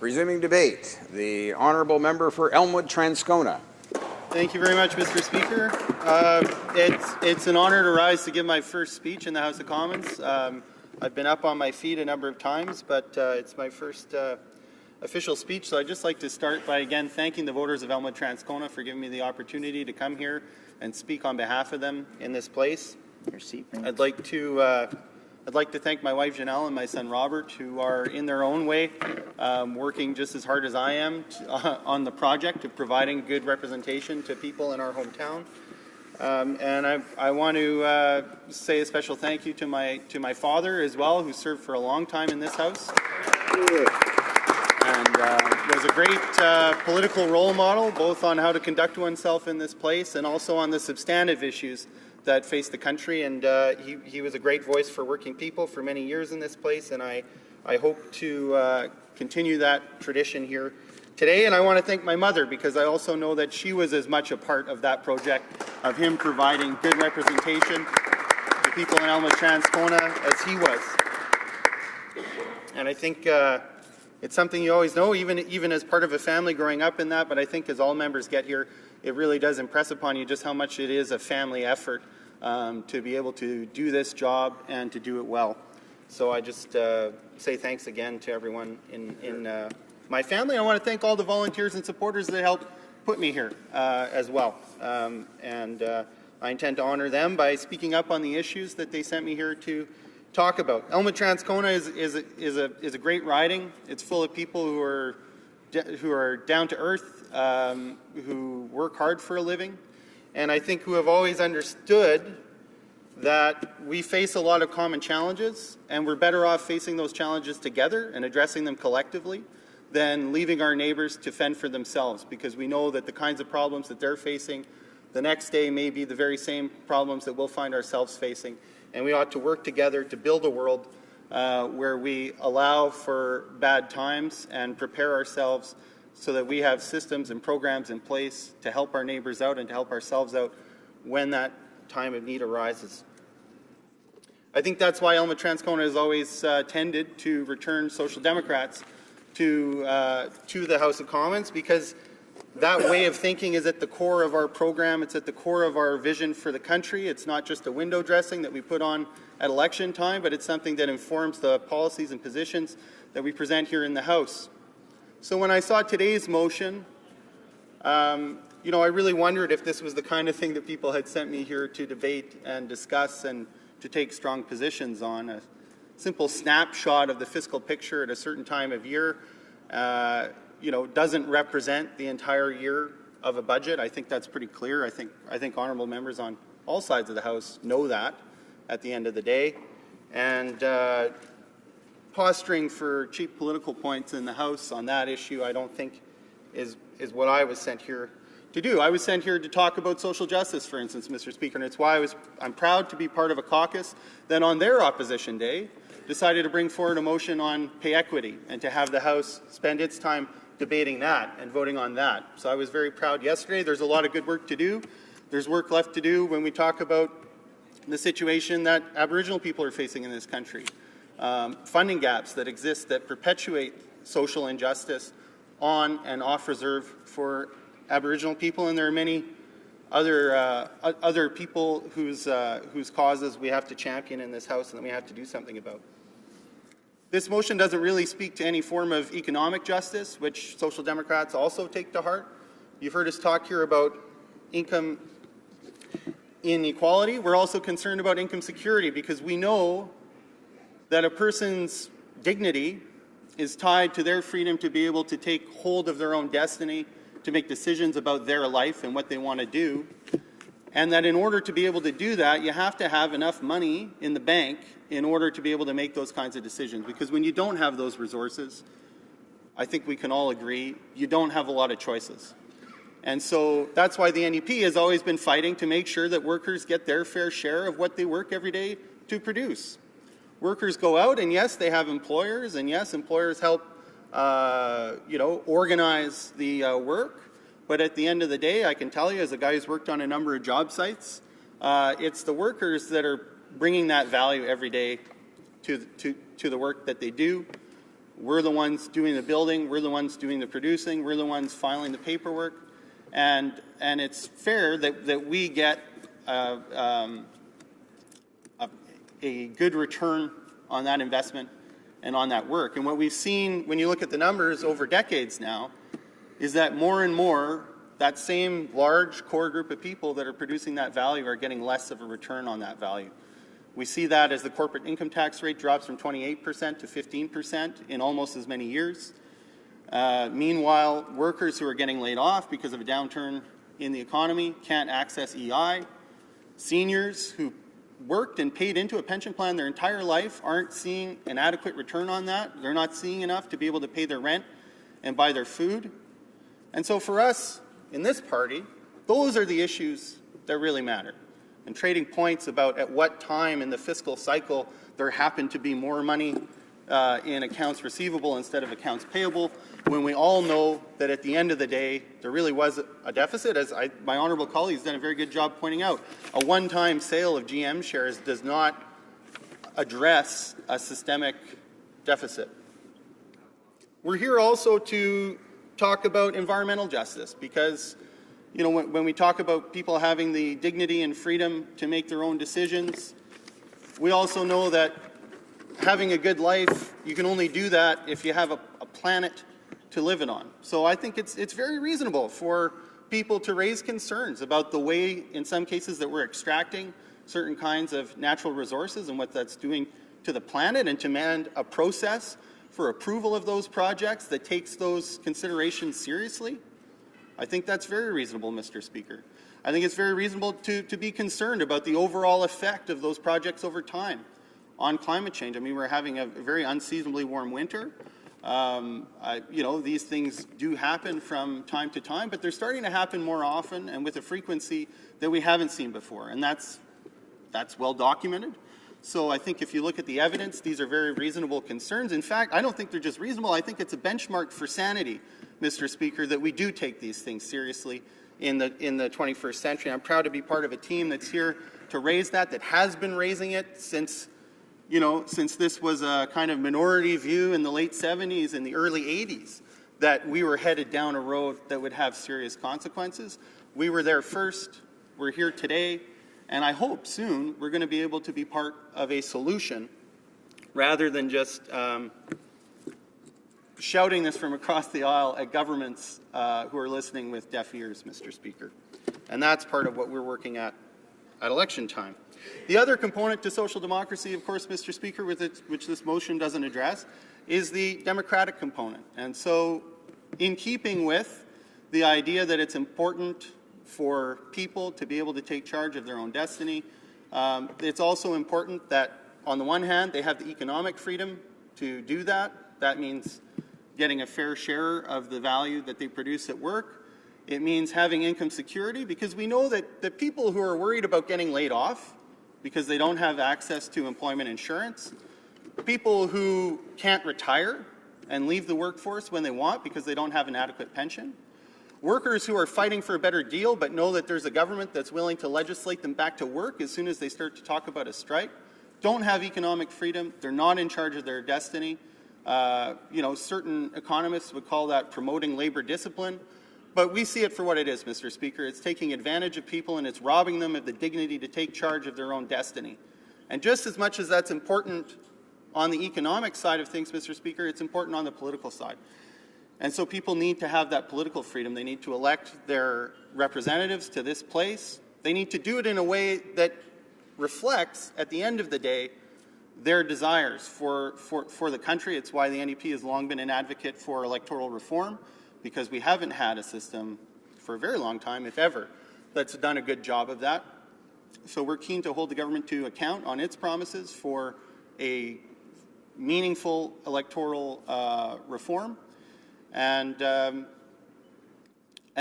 Resuming debate, the honourable member for Elmwood-Transcona. Thank you very much, Mr. Speaker. It's an honour to rise to give my first speech in the House of Commons. I've been up on my feet a number of times, but it's my first official speech, so I'd just like to start by again thanking the voters of Elmwood-Transcona for giving me the opportunity to come here and speak on behalf of them in this place. Your seat, I'd like to thank my wife Janelle and my son Robert, who are in their own way working just as hard as I am on the project of providing good representation to people in our hometown. And I want to say a special thank you to my father as well, who served for a long time in this house and was a great political role model, both on how to conduct oneself in this place and also on the substantive issues that face the country. And he was a great voice for working people for many years in this place, and I hope to continue that tradition here today. And I want to thank my mother, because I also know that she was as much a part of that project of him providing good representation to people in Elmwood-Transcona as he was. And I think it's something you always know, even as part of a family growing up in that, but I think as all members get here, it really does impress upon you just how much it is a family effort to be able to do this job and to do it well. So I just say thanks again to everyone in my family. I want to thank all the volunteers and supporters that helped put me here as well. And I intend to honor them by speaking up on the issues that they sent me here to talk about. Elmwood-Transcona is a great riding. It's full of people who are down to earth, who work hard for a living, and I think who have always understood that we face a lot of common challenges, and we're better off facing those challenges together and addressing them collectively than leaving our neighbors to fend for themselves, because we know that the kinds of problems that they're facing the next day may be the very same problems that we'll find ourselves facing. And we ought to work together to build a world where we allow for bad times and prepare ourselves so that we have systems and programs in place to help our neighbors out and to help ourselves out when that time of need arises. I think that's why Elmwood-Transcona has always tended to return Social Democrats to the House of Commons, because that way of thinking is at the core of our program. It's at the core of our vision for the country. It's not just a window dressing that we put on at election time, but it's something that informs the policies and positions that we present here in the House. So when I saw today's motion, I really wondered if this was the kind of thing that people had sent me here to debate and discuss and to take strong positions on. A simple snapshot of the fiscal picture at a certain time of year doesn't represent the entire year of a budget. I think that's pretty clear. I think honourable members on all sides of the House know that at the end of the day. And posturing for cheap political points in the House on that issue, I don't think is what I was sent here to do. I was sent here to talk about social justice, for instance, Mr. Speaker, and it's why I'm proud to be part of a caucus that on their opposition day decided to bring forward a motion on pay equity and to have the House spend its time debating that and voting on that. So I was very proud yesterday. There's a lot of good work to do. There's work left to do when we talk about the situation that Aboriginal people are facing in this country. Funding gaps that exist that perpetuate social injustice on and off reserve for Aboriginal people, and there are many other people whose causes we have to champion in this House and that we have to do something about. This motion doesn't really speak to any form of economic justice, which Social Democrats also take to heart. You've heard us talk here about income inequality. We're also concerned about income security, because we know that a person's dignity is tied to their freedom to be able to take hold of their own destiny, to make decisions about their life and what they want to do. And that in order to be able to do that, you have to have enough money in the bank in order to be able to make those kinds of decisions. Because when you don't have those resources, I think we can all agree, you don't have a lot of choices. And so that's why the NDP has always been fighting to make sure that workers get their fair share of what they work every day to produce. Workers go out, and yes, they have employers, and yes, employers help organize the work. But at the end of the day, I can tell you, as a guy who's worked on a number of job sites, it's the workers that are bringing that value every day to the work that they do. We're the ones doing the building, we're the ones doing the producing, we're the ones filing the paperwork, and it's fair that we get a good return on that investment and on that work. And what we've seen when you look at the numbers over decades now is that more and more that same large core group of people that are producing that value are getting less of a return on that value. We see that as the corporate income tax rate drops from 28% to 15% in almost as many years. Meanwhile, workers who are getting laid off because of a downturn in the economy can't access EI. Seniors who worked and paid into a pension plan their entire life aren't seeing an adequate return on that. They're not seeing enough to be able to pay their rent and buy their food. And so for us in this party, those are the issues that really matter. And trading points about at what time in the fiscal cycle there happened to be more money in accounts receivable instead of accounts payable, when we all know that at the end of the day there really was a deficit, as my honourable colleague has done a very good job pointing out. A one-time sale of GM shares does not address a systemic deficit. We're here also to talk about environmental justice, because when we talk about people having the dignity and freedom to make their own decisions, we also know that having a good life, you can only do that if you have a planet to live it on. So I think it's very reasonable for people to raise concerns about the way, in some cases, that we're extracting certain kinds of natural resources and what that's doing to the planet, and to demand a process for approval of those projects that takes those considerations seriously. I think that's very reasonable, Mr. Speaker. I think it's very reasonable to be concerned about the overall effect of those projects over time on climate change. I mean, we're having a very unseasonably warm winter. These things do happen from time to time, but they're starting to happen more often and with a frequency that we haven't seen before, and that's well documented. So I think if you look at the evidence, these are very reasonable concerns. In fact, I don't think they're just reasonable. I think it's a benchmark for sanity, Mr. Speaker, that we do take these things seriously in the 21st century. I'm proud to be part of a team that's here to raise that has been raising it since this was a kind of minority view in the late 70s and the early 80s, that we were headed down a road that would have serious consequences. We were there first. We're here today. And I hope soon we're going to be able to be part of a solution rather than just shouting this from across the aisle at governments who are listening with deaf ears, Mr. Speaker. And that's part of what we're working at election time. The other component to social democracy, of course, Mr. Speaker, which this motion doesn't address, is the democratic component. And so in keeping with the idea that it's important for people to be able to take charge of their own destiny, it's also important that, on the one hand, they have the economic freedom to do that. That means getting a fair share of the value that they produce at work. It means having income security, because we know that the people who are worried about getting laid off because they don't have access to employment insurance, people who can't retire and leave the workforce when they want because they don't have an adequate pension, workers who are fighting for a better deal but know that there's a government that's willing to legislate them back to work as soon as they start to talk about a strike, don't have economic freedom. They're not in charge of their destiny. Certain economists would call that promoting labor discipline. But we see it for what it is, Mr. Speaker. It's taking advantage of people, and it's robbing them of the dignity to take charge of their own destiny. And just as much as that's important on the economic side of things, Mr. Speaker, it's important on the political side. And so people need to have that political freedom. They need to elect their representatives to this place. They need to do it in a way that reflects, at the end of the day, their desires for the country. It's why the NDP has long been an advocate for electoral reform, because we haven't had a system for a very long time, if ever, that's done a good job of that. So we're keen to hold the government to account on its promises for a meaningful electoral reform. And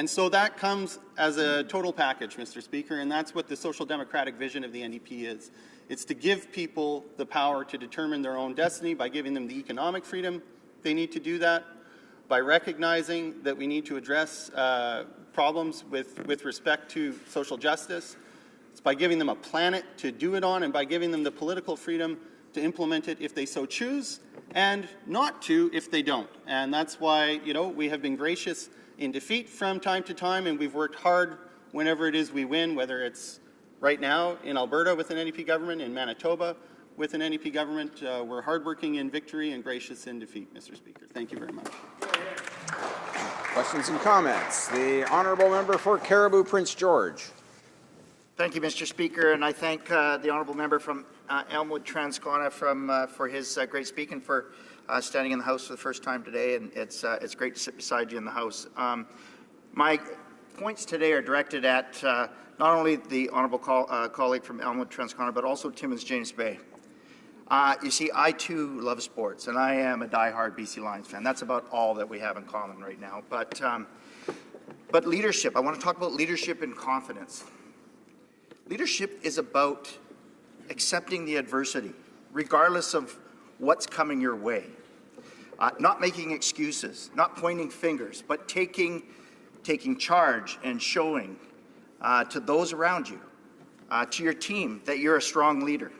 so that comes as a total package, Mr. Speaker, and that's what the social democratic vision of the NDP is. It's to give people the power to determine their own destiny by giving them the economic freedom they need to do that, by recognizing that we need to address problems with respect to social justice. It's by giving them a planet to do it on, and by giving them the political freedom to implement it if they so choose. and not to if they don't. And that's why, we have been gracious in defeat from time to time, and we've worked hard whenever it is we win, whether it's right now in Alberta with an NDP government, in Manitoba with an NDP government. We're hardworking in victory and gracious in defeat, Mr. Speaker. Thank you very much. Questions and comments? The honourable member for Caribou Prince George. Thank you, Mr. Speaker, and I thank the honourable member from Elmwood-Transcona for his great speak and for standing in the House for the first time today. And it's great to sit beside you in the House. My points today are directed at not only the honourable colleague from Elmwood-Transcona, but also Timmins James Bay. You see, I too love sports, and I am a diehard BC Lions fan. That's about all that we have in common right now. But leadership, I want to talk about leadership and confidence. Leadership is about accepting the adversity, regardless of what's coming your way. Not making excuses, not pointing fingers, but taking charge and showing to those around you, to your team, that you're a strong leader.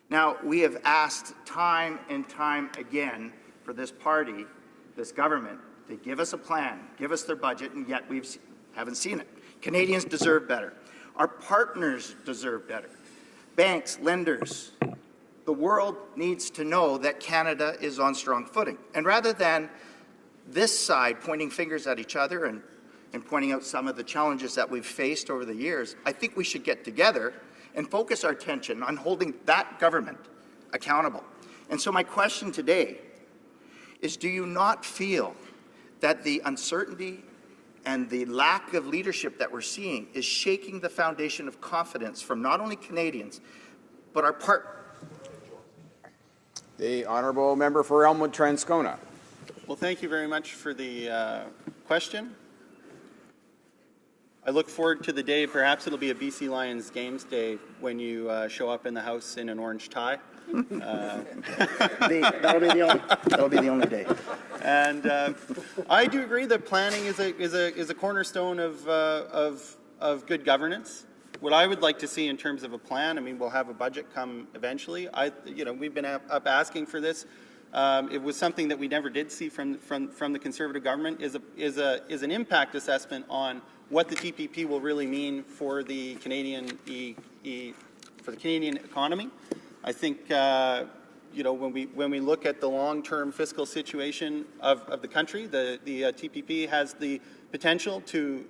Now, we have asked time and time again for this party, this government, to give us a plan, give us their budget, and yet we haven't seen it. Canadians deserve better. Our partners deserve better. Banks, lenders, the world needs to know that Canada is on strong footing. And rather than this side pointing fingers at each other and pointing out some of the challenges that we've faced over the years, I think we should get together and focus our attention on holding that government accountable. And so my question today is, do you not feel that the uncertainty and the lack of leadership that we're seeing is shaking the foundation of confidence from not only Canadians, but our partners? The honourable member for Elmwood-Transcona. Well, thank you very much for the question. I look forward to the day, perhaps it'll be a BC Lions Games Day, when you show up in the House in an orange tie. That'll be the only day. And I do agree that planning is a cornerstone of good governance. What I would like to see in terms of a plan, I mean, we'll have a budget come eventually. We've been up asking for this. It was something that we never did see from the Conservative government. Is an impact assessment on what the TPP will really mean for the Canadian economy. I think when we look at the long-term fiscal situation of the country, the TPP has the potential to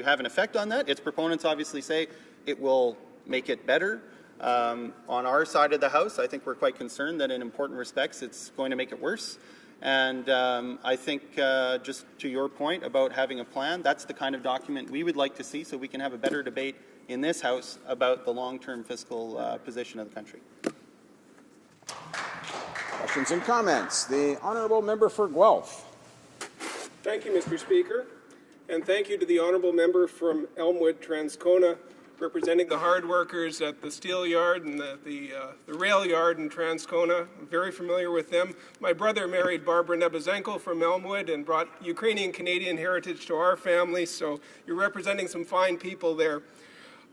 have an effect on that. Its proponents obviously say it will make it better. On our side of the House, I think we're quite concerned that in important respects it's going to make it worse. And I think just to your point about having a plan, that's the kind of document we would like to see so we can have a better debate in this House about the long-term fiscal position of the country. Questions and comments? The honourable member for Guelph. Thank you, Mr. Speaker, and thank you to the honourable member from Elmwood-Transcona, representing the hard workers at the steel yard and the rail yard in Transcona. I'm very familiar with them. My brother married Barbara Nebezenko from Elmwood and brought Ukrainian-Canadian heritage to our family, so you're representing some fine people there.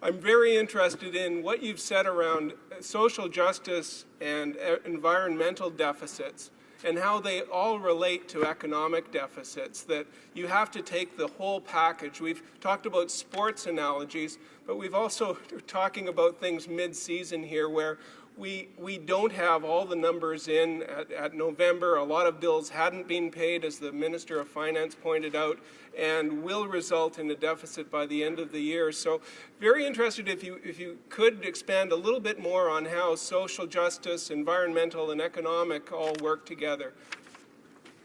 I'm very interested in what you've said around social justice and environmental deficits and how they all relate to economic deficits, that you have to take the whole package. We've talked about sports analogies, but we've also talking about things mid-season here where we don't have all the numbers in at November. A lot of bills hadn't been paid, as the Minister of Finance pointed out, and will result in a deficit by the end of the year. So very interested if you could expand a little bit more on how social justice, environmental, and economic all work together.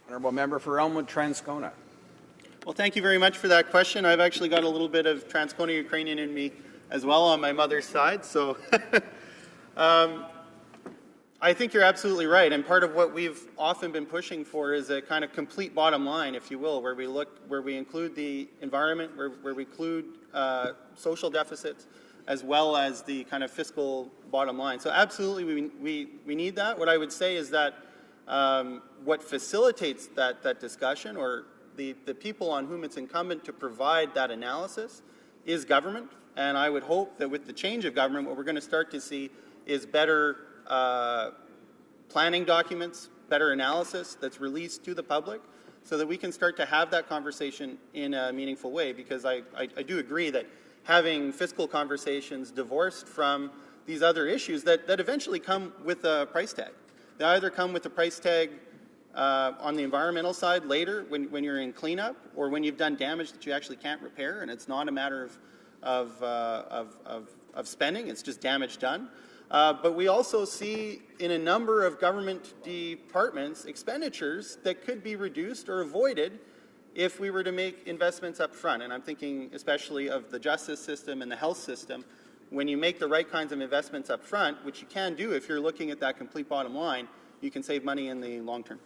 Honourable member for Elmwood-Transcona. Well, thank you very much for that question. I've actually got a little bit of Transcona Ukrainian in me as well on my mother's side, so I think you're absolutely right, and part of what we've often been pushing for is a kind of complete bottom line, if you will, where we include the environment, where we include social deficits, as well as the kind of fiscal bottom line. So absolutely, we need that. What I would say is that what facilitates that discussion, or the people on whom it's incumbent to provide that analysis, is government. And I would hope that with the change of government, what we're going to start to see is better planning documents, better analysis that's released to the public so that we can start to have that conversation in a meaningful way, because I do agree that having fiscal conversations divorced from these other issues that eventually come with a price tag. They either come with a price tag on the environmental side later when you're in cleanup, or when you've done damage that you actually can't repair, and it's not a matter of spending, it's just damage done. But we also see in a number of government departments expenditures that could be reduced or avoided if we were to make investments up front. And I'm thinking especially of the justice system and the health system. When you make the right kinds of investments up front, which you can do if you're looking at that complete bottom line, you can save money in the long term.